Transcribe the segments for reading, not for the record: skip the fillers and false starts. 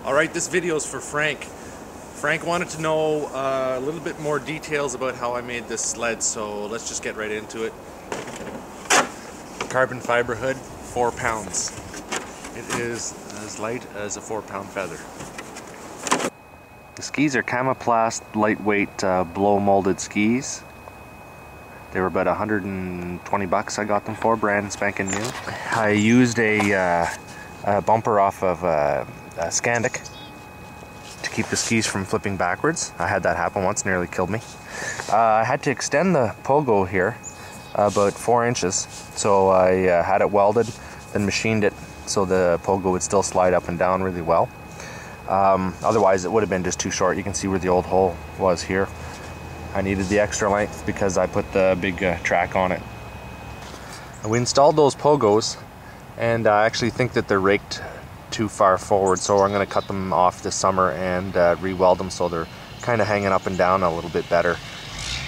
Alright, this video is for Frank. Frank wanted to know a little bit more details about how I made this sled, so let's just get right into it. Carbon fiber hood, 4 pounds. It is as light as a 4-pound feather. The skis are Camoplast lightweight blow molded skis. They were about 120 bucks I got them for, brand spanking new. I used a bumper off of Scandic to keep the skis from flipping backwards. I had that happen once, nearly killed me. I had to extend the pogo here about 4 inches, so I had it welded, then machined it so the pogo would still slide up and down really well. Otherwise it would have been just too short. You can see where the old hole was here. I needed the extra length because I put the big track on it. We installed those pogos, and I actually think that they're raked too far forward, so I'm going to cut them off this summer and re-weld them so they're kind of hanging up and down a little bit better.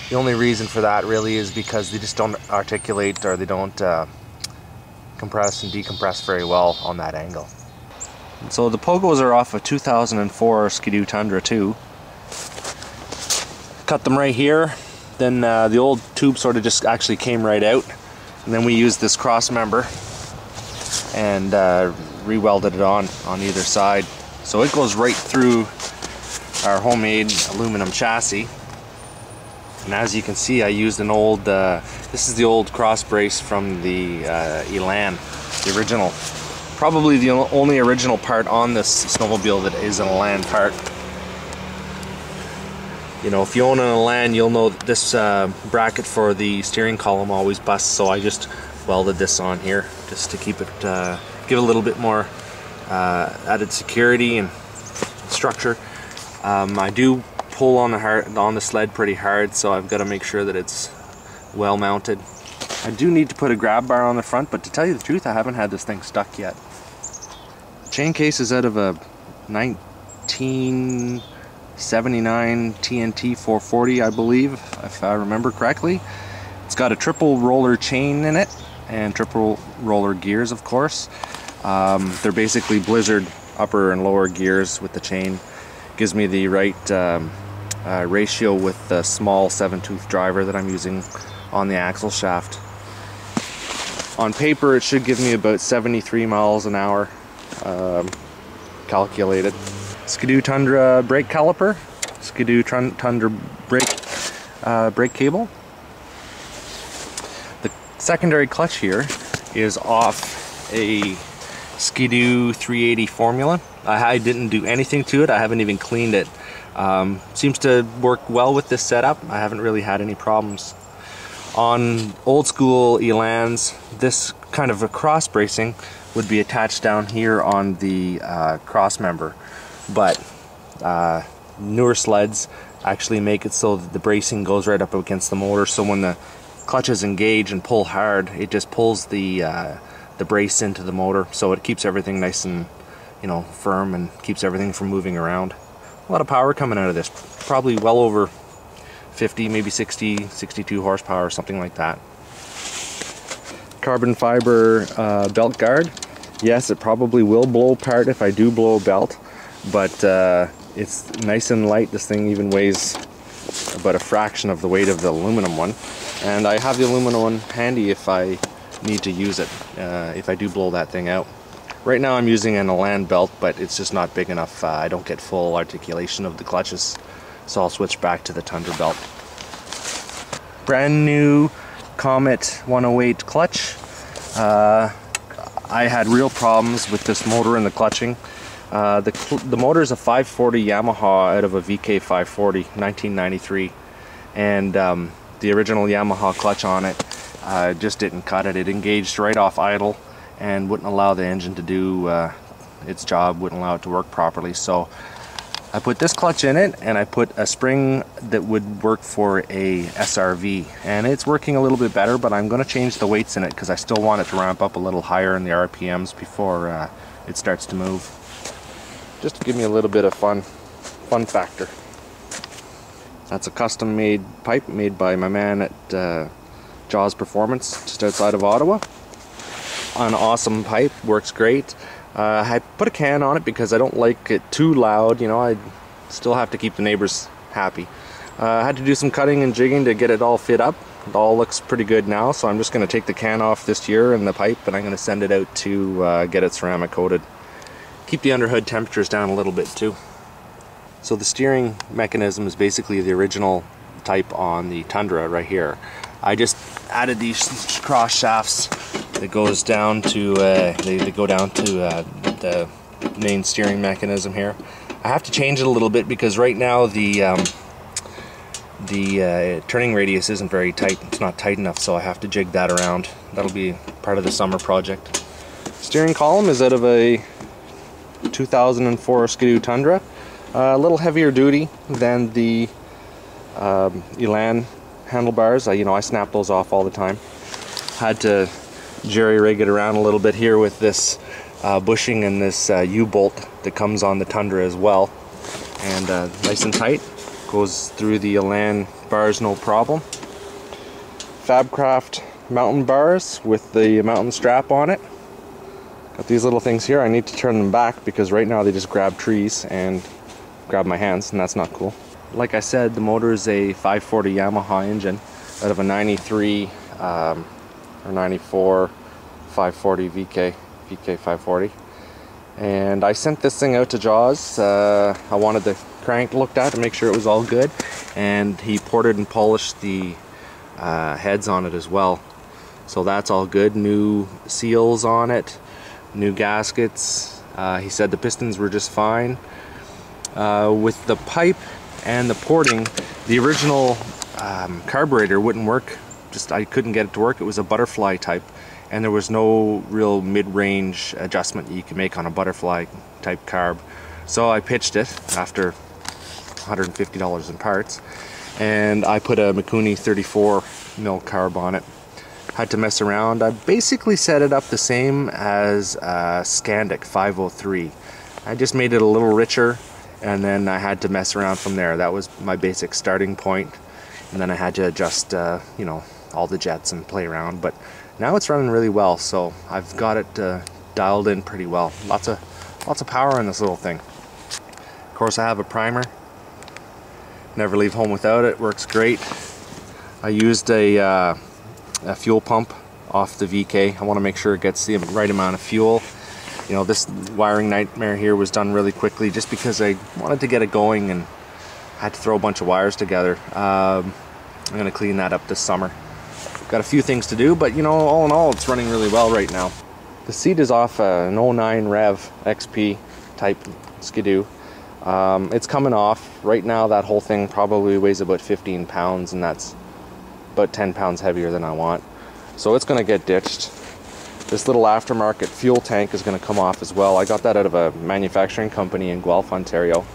The only reason for that really is because they just don't articulate, or they don't compress and decompress very well on that angle. So the pogos are off a 2004 Ski-Doo Tundra 2. Cut them right here, then the old tube sort of just actually came right out, and then we used this cross member and re-welded it on either side. So it goes right through our homemade aluminum chassis. And as you can see, I used an old, this is the old cross brace from the Elan, the original. Probably the only original part on this snowmobile that is an Elan part. You know, if you own an Elan, you'll know that this bracket for the steering column always busts, so I just welded this on here just to keep it, give a little bit more added security and structure. I do pull on the sled pretty hard, so I've got to make sure that it's well mounted. I do need to put a grab bar on the front, but to tell you the truth, I haven't had this thing stuck yet. The chain case is out of a 1979 TNT 440, I believe, if I remember correctly. It's got a triple roller chain in it and triple roller gears, of course. They're basically Blizzard upper and lower gears with the chain. Gives me the right ratio with the small 7-tooth driver that I'm using on the axle shaft. On paper it should give me about 73 miles an hour calculated. Ski-Doo Tundra brake caliper, Ski-Doo Tundra brake cable. The secondary clutch here is off a Ski-Doo 380 formula. I didn't do anything to it. I haven't even cleaned it. Seems to work well with this setup. I haven't really had any problems. On old school Elans, this kind of a cross bracing would be attached down here on the cross member, but newer sleds actually make it so that the bracing goes right up against the motor, so when the clutches engage and pull hard, it just pulls the brace into the motor, so it keeps everything nice and, you know, firm, and keeps everything from moving around. A lot of power coming out of this, probably well over 50, maybe 60, 62 horsepower or something like that. Carbon fiber belt guard. Yes, it probably will blow apart if I do blow a belt, but it's nice and light. This thing even weighs about a fraction of the weight of the aluminum one, and I have the aluminum one handy if I need to use it, if I do blow that thing out. Right now I'm using an Elan belt, but it's just not big enough. I don't get full articulation of the clutches, so I'll switch back to the Tundra belt. Brand new Comet 108 clutch. I had real problems with this motor and the clutching. The motor is a 540 Yamaha out of a VK 540, 1993, and the original Yamaha clutch on it just didn't cut it. It engaged right off idle and wouldn't allow the engine to do its job, wouldn't allow it to work properly. So I put this clutch in it, and I put a spring that would work for a SRV, and it's working a little bit better, but I'm going to change the weights in it because I still want it to ramp up a little higher in the RPMs before it starts to move. Just to give me a little bit of fun factor. That's a custom made pipe made by my man at Jaws Performance just outside of Ottawa. An awesome pipe, works great. I put a can on it because I don't like it too loud, you know, I still have to keep the neighbors happy. I had to do some cutting and jigging to get it all fit up. It all looks pretty good now, so I'm just going to take the can off this year and the pipe, and I'm going to send it out to get it ceramic coated. Keep the underhood temperatures down a little bit too. So the steering mechanism is basically the original type on the Tundra right here. I just added these cross shafts that goes down to they go down to the main steering mechanism here. I have to change it a little bit because right now the turning radius isn't very tight. It's not tight enough, so I have to jig that around. That'll be part of the summer project. Steering column is out of a 2004 Skidoo Tundra. A little heavier duty than the Elan handlebars. You know, I snap those off all the time. Had to jerry-rig it around a little bit here with this bushing and this U-bolt that comes on the Tundra as well. And nice and tight. Goes through the Elan bars no problem. Fabcraft mountain bars with the mountain strap on it. Got these little things here. I need to turn them back because right now they just grab trees and grab my hands, and that's not cool. Like I said, the motor is a 540 Yamaha engine out of a 93 or 94 540 VK 540. And I sent this thing out to Jaws. I wanted the crank looked at to make sure it was all good, and he ported and polished the heads on it as well. So that's all good. New seals on it, new gaskets. He said the pistons were just fine. With the pipe and the porting, the original carburetor wouldn't work. I couldn't get it to work. It was a butterfly type, and there was no real mid-range adjustment you can make on a butterfly type carb. So I pitched it after $150 in parts, and I put a Mikuni 34 mil carb on it. Had to mess around. I basically set it up the same as Scandic 503. I just made it a little richer, and then I had to mess around from there. That was my basic starting point, and then I had to adjust you know, all the jets and play around. But now it's running really well, so I've got it dialed in pretty well. Lots of power in this little thing. Of course, I have a primer. Never leave home without it. Works great. I used a fuel pump off the VK. I want to make sure it gets the right amount of fuel. You know, this wiring nightmare here was done really quickly just because I wanted to get it going and had to throw a bunch of wires together. I'm going to clean that up this summer. Got a few things to do, but you know, all in all, it's running really well right now. The seat is off an 09 Rev XP type Skidoo. It's coming off. Right now that whole thing probably weighs about 15 pounds, and that's about 10 pounds heavier than I want. So it's going to get ditched. This little aftermarket fuel tank is going to come off as well. I got that out of a manufacturing company in Guelph, Ontario.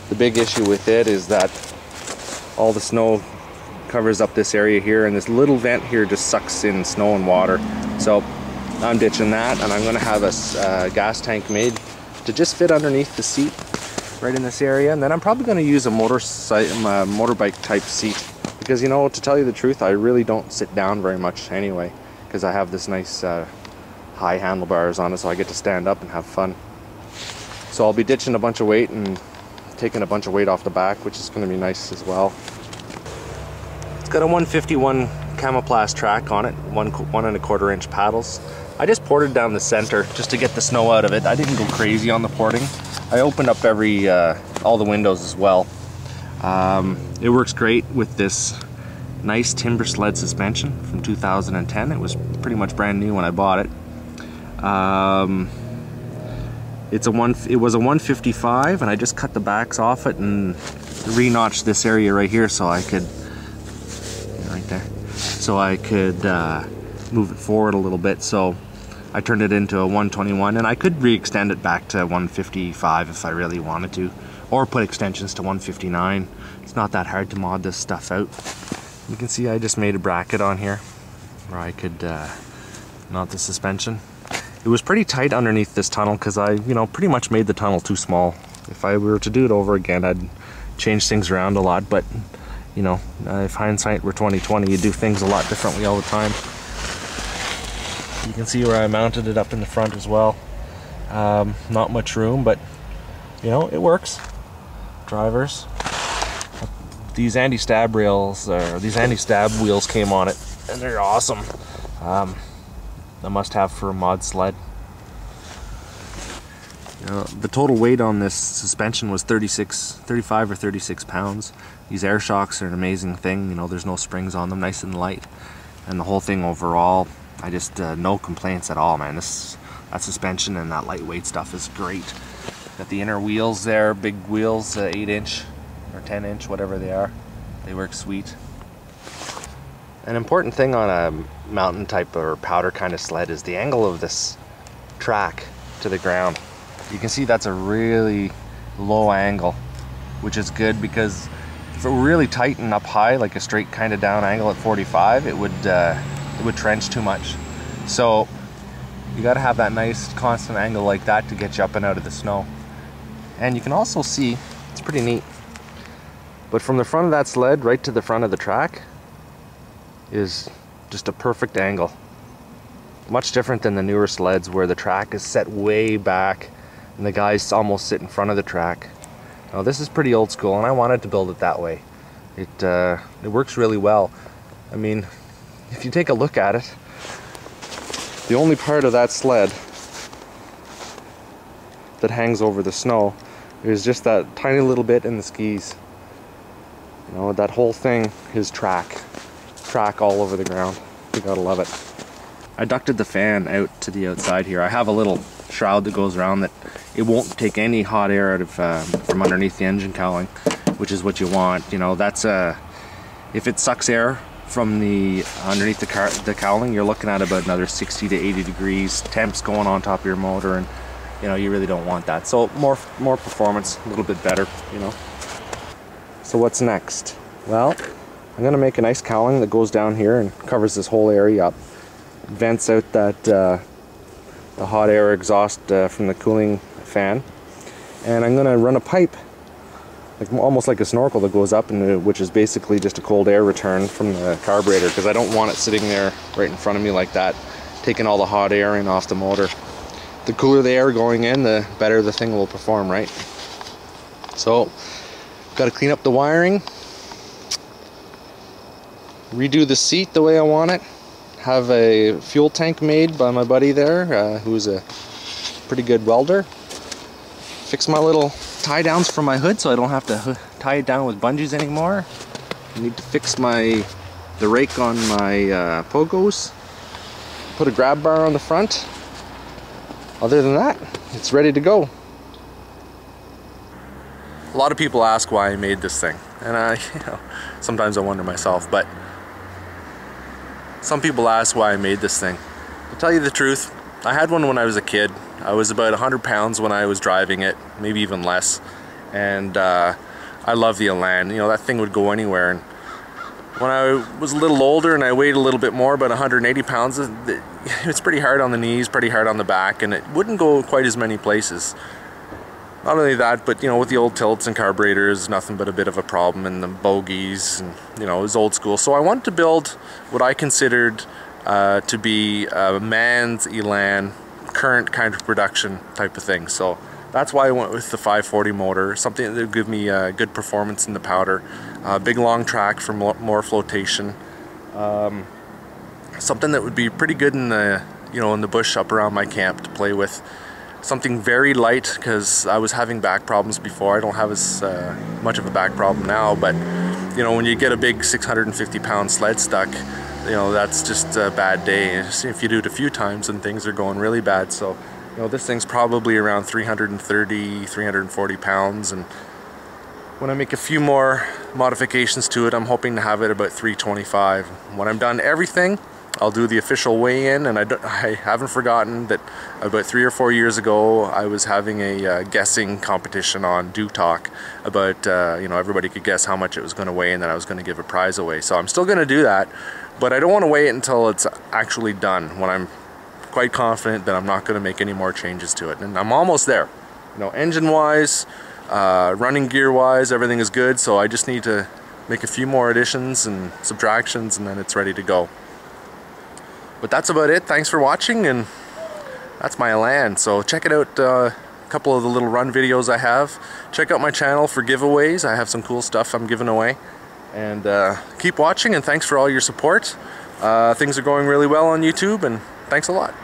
The big issue with it is that all the snow covers up this area here, and this little vent here just sucks in snow and water. So I'm ditching that, and I'm going to have a gas tank made to just fit underneath the seat right in this area. And then I'm probably going to use a motorbike type seat, because you know, to tell you the truth, I really don't sit down very much anyway, because I have this nice high handlebars on it, so I get to stand up and have fun. So I'll be ditching a bunch of weight and taking a bunch of weight off the back, which is going to be nice as well. It's got a 151 Camoplast track on it, 1 1/4 inch paddles. I just ported down the center just to get the snow out of it. I didn't go crazy on the porting. I opened up all the windows as well. It works great with this nice Timbersled suspension from 2010. It was pretty much brand new when I bought it. It was a 155, and I just cut the backs off it and re-notched this area right here so I could, right there, so I could move it forward a little bit. So I turned it into a 121, and I could re-extend it back to 155 if I really wanted to, or put extensions to 159. It's not that hard to mod this stuff out. You can see I just made a bracket on here where I could mount the suspension. It was pretty tight underneath this tunnel because I, you know, pretty much made the tunnel too small. If I were to do it over again, I'd change things around a lot, but you know, if hindsight were 20/20, you do things a lot differently all the time. You can see where I mounted it up in the front as well. Not much room, but you know, it works. Drivers. These anti-stab rails, or these anti-stab wheels came on it, and they're awesome. A must-have for a mod sled. The total weight on this suspension was 35 or 36 pounds. These air shocks are an amazing thing. You know, there's no springs on them, nice and light. And the whole thing overall, I just, no complaints at all, man. That suspension and that lightweight stuff is great. Got the inner wheels there, big wheels, 8-inch or 10-inch, whatever they are. They work sweet. An important thing on a mountain type or powder kind of sled is the angle of this track to the ground. You can see that's a really low angle, which is good because if it were really tight and up high, like a straight kind of down angle at 45, it would trench too much. So you got to have that nice constant angle like that to get you up and out of the snow. And you can also see, it's pretty neat, but from the front of that sled right to the front of the track is just a perfect angle. Much different than the newer sleds where the track is set way back and the guys almost sit in front of the track. Now this is pretty old school, and I wanted to build it that way. It works really well. I mean, if you take a look at it, the only part of that sled that hangs over the snow is just that tiny little bit in the skis. You know, that whole thing is track all over the ground. You gotta love it. I ducted the fan out to the outside here. I have a little shroud that goes around that it won't take any hot air out of from underneath the engine cowling, which is what you want. You know, that's if it sucks air from the underneath the cowling, you're looking at about another 60 to 80 degrees temps going on top of your motor, and you know, you really don't want that. So more performance, a little bit better, you know. So what's next? Well, I'm gonna make a nice cowling that goes down here and covers this whole area up. Vents out that the hot air exhaust from the cooling fan, and I'm gonna run a pipe, like almost like a snorkel, that goes up, and which is basically just a cold air return from the carburetor, because I don't want it sitting there right in front of me like that, taking all the hot air in off the motor. The cooler the air going in, the better the thing will perform, right? So, got to clean up the wiring, redo the seat the way I want it, have a fuel tank made by my buddy there, who's a pretty good welder, fix my little tie downs for my hood so I don't have to tie it down with bungees anymore. I need to fix the rake on my pogos, put a grab bar on the front. Other than that, it's ready to go. A lot of people ask why I made this thing, and you know, sometimes I wonder myself, but some people ask why I made this thing. To tell you the truth, I had one when I was a kid. I was about 100 pounds when I was driving it, maybe even less, and I love the Elan. You know, that thing would go anywhere. And when I was a little older and I weighed a little bit more, about 180 pounds, it's pretty hard on the knees, pretty hard on the back, and it wouldn't go quite as many places. Not only that, but you know, with the old tilts and carburetors, nothing but a bit of a problem, and the bogies, and you know, it was old school. So I wanted to build what I considered to be a man's Elan, current kind of production type of thing. So that's why I went with the 540 motor, something that would give me good performance in the powder, big long track for more flotation, something that would be pretty good in the, you know, in the bush up around my camp to play with. Something very light, because I was having back problems before. I don't have as much of a back problem now, but you know, when you get a big 650 pound sled stuck, you know, that's just a bad day. If you do it a few times and things are going really bad. So you know, this thing's probably around 330, 340 pounds, and when I make a few more modifications to it, I'm hoping to have it about 325. When I'm done everything, I'll do the official weigh-in, and I haven't forgotten that about 3 or 4 years ago I was having a guessing competition on Do Talk about, you know, everybody could guess how much it was going to weigh, and then I was going to give a prize away. So I'm still going to do that, but I don't want to weigh it until it's actually done, when I'm quite confident that I'm not going to make any more changes to it. And I'm almost there. You know, engine-wise, running gear-wise, everything is good, so I just need to make a few more additions and subtractions, and then it's ready to go. But that's about it. Thanks for watching, and that's my elan. So check it out, a couple of the little run videos I have. Check out my channel for giveaways. I have some cool stuff I'm giving away. And keep watching, and thanks for all your support. Things are going really well on YouTube, and thanks a lot.